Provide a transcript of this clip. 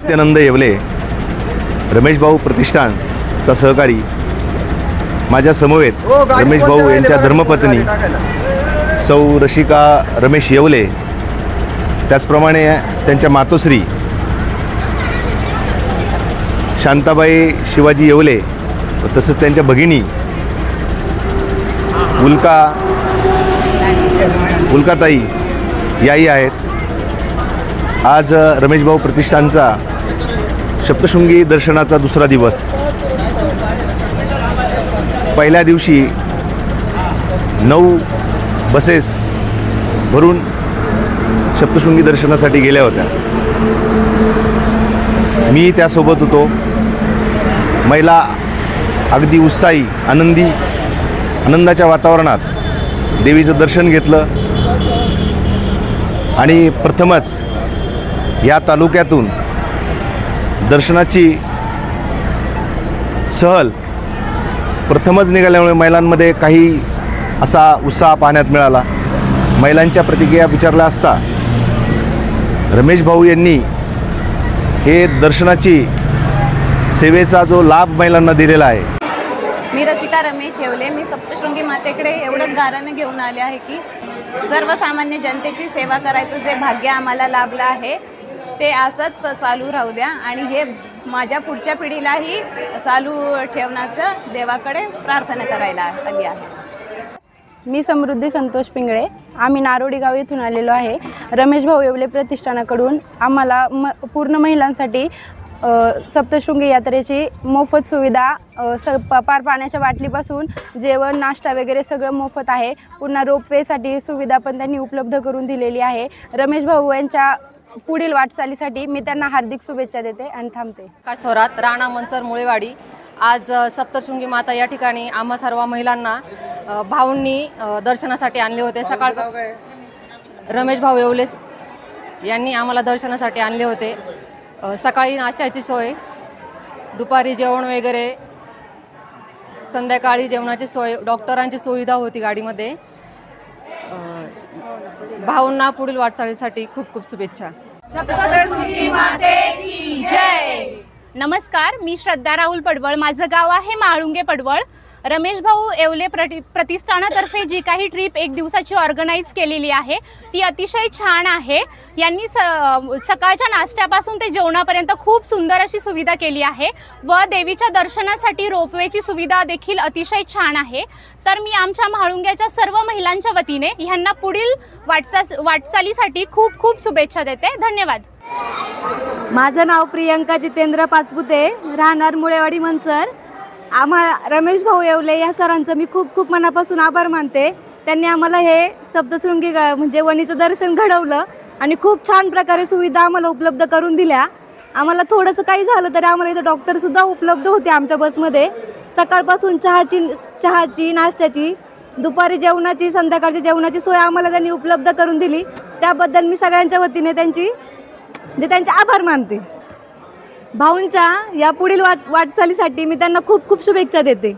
सत्यानंद येवले रमेश भाऊ प्रतिष्ठानचा सहकारी माझ्या समवेत रमेश भाऊ यांच्या धर्मपत्नी सौ रशिका रमेश येवले, त्याचप्रमाणे त्यांच्या मातोश्री शांताबाई शिवाजी येवले, तसंच त्यांच्या भगिनी उल्काताई याही आहेत। आज रमेश भाऊ प्रतिष्ठानचा सप्तशृंगी दर्शनाचा दुसरा दिवस। पहिल्या दिवशी 9 बसेस भरून सप्तशृंगी दर्शनासाठी गेल्या होत्या। मी त्यासोबत होतो। महिला अगदी उत्साही आनंदाच्या वातावरणात देवीचं दर्शन घेतलं आणि प्रथमच या तालुक्यातून दर्शनाची सहल प्रथमच निघाल्यामुळे महिलांमध्ये काही असा उत्साह पाहण्यात मिळाला। महिलांच्या प्रतिक्रिया विचारल्या असता रमेश भाऊ यांनी हे दर्शनाची सेवेचा जो लाभ महिलांना दिलेला आहे। मी रसिका रमेश येवले, मी सप्तशृंगी मातेकडे एवढंच गाऱ्हाणे घेऊन आले आहे की सर्वसामान्य जनतेची सेवा करायचं जे भाग्य आम्हाला लाभलं आहे ते असंच चालू राहू द्या आणि हे माझ्या पुढच्या पिढीलाही चालू ठेवण्याचं देवाकडे प्रार्थना करायला आली आहे। मी समृद्धी संतोष पिंगळे, आम्ही नारोडी गाव येथून आलेलो आहे। रमेश भाऊ येवले प्रतिष्ठानाकडून आम्हाला पूर्ण महिलांसाठी सप्तशृंगी यात्रेची मोफत सुविधा पार पाण्याच्या बाटलीपासून जेवण नाश्ता वगैरे सगळं मोफत आहे। पुन्हा रोपवेसाठी सुविधा पण त्यांनी उपलब्ध करून दिलेली आहे। रमेश भाऊ यांच्या पुढील वाटचालीसाठी मी त्यांना हार्दिक शुभेच्छा देते आणि थांबते। थोरात, राणा मनसर, मुळेवाडी। आज सप्तशृंगी माता या ठिकाणी आम्हा सर्व महिलांना भाऊंनी दर्शनासाठी आणले होते। सकाळ रमेश भाऊ येवले यांनी आम्हाला दर्शनासाठी आणले होते। सकाळी नाश्त्याची सोय, दुपारी जेवण वगैरे, संध्याकाळी जेवणाची सोय, डॉक्टरांची सुविधा होती गाडीमध्ये। भाऊंना पुढील वाटचालीसाठी खूप खूप शुभेच्छा। सप्तशृंगी माते की जय। नमस्कार, मी श्रद्धा राहुल पडवळ, माझं गाव आहे माळुंगे पडवळ। रमेश भाऊ येवले प्रतिष्ठानातर्फे जी काही ट्रिप 1 दिवसाची ऑर्गनाईज केलेली आहे ती अतिशय छान आहे। यांनी सकाळच्या नाश्त्यापासून ते जेवणापर्यंत खूप सुंदर अशी सुविधा केली आहे व देवीच्या दर्शनासाठी रोपवेची सुविधा देखील अतिशय छान आहे। तर मी आमच्या म्हाळुंग्याच्या सर्व महिलांच्या वतीने ह्यांना पुढील वाटचालीसाठी खूप खूप शुभेच्छा देते। धन्यवाद। माझं नाव प्रियंका जितेंद्र पाचपुते, राहणार मुळेवाडी मनसर। रमेश भाऊ येवले या सरांचं मी खूप खूप मनापासून आभार मानते। त्यांनी आम्हाला हे सप्तशृंगी म्हणजे वणीचं दर्शन घडवलं आणि खूप छान प्रकारे सुविधा आम्हाला उपलब्ध करून दिल्या। आम्हाला थोडंसं काही झालं तरी आम्हाला इथं डॉक्टरसुद्धा उपलब्ध होते आमच्या बसमध्ये। सकाळपासून चहाची नाश्त्याची, दुपारी जेवणाची, संध्याकाळची जेवणाची सोय आम्हाला त्यांनी उपलब्ध करून दिली। त्याबद्दल मी सगळ्यांच्या वतीने त्यांचे आभार मानते। भाऊंच्या या पुढील वाटचालीसाठी मी त्यांना खूप खूप शुभेच्छा देते।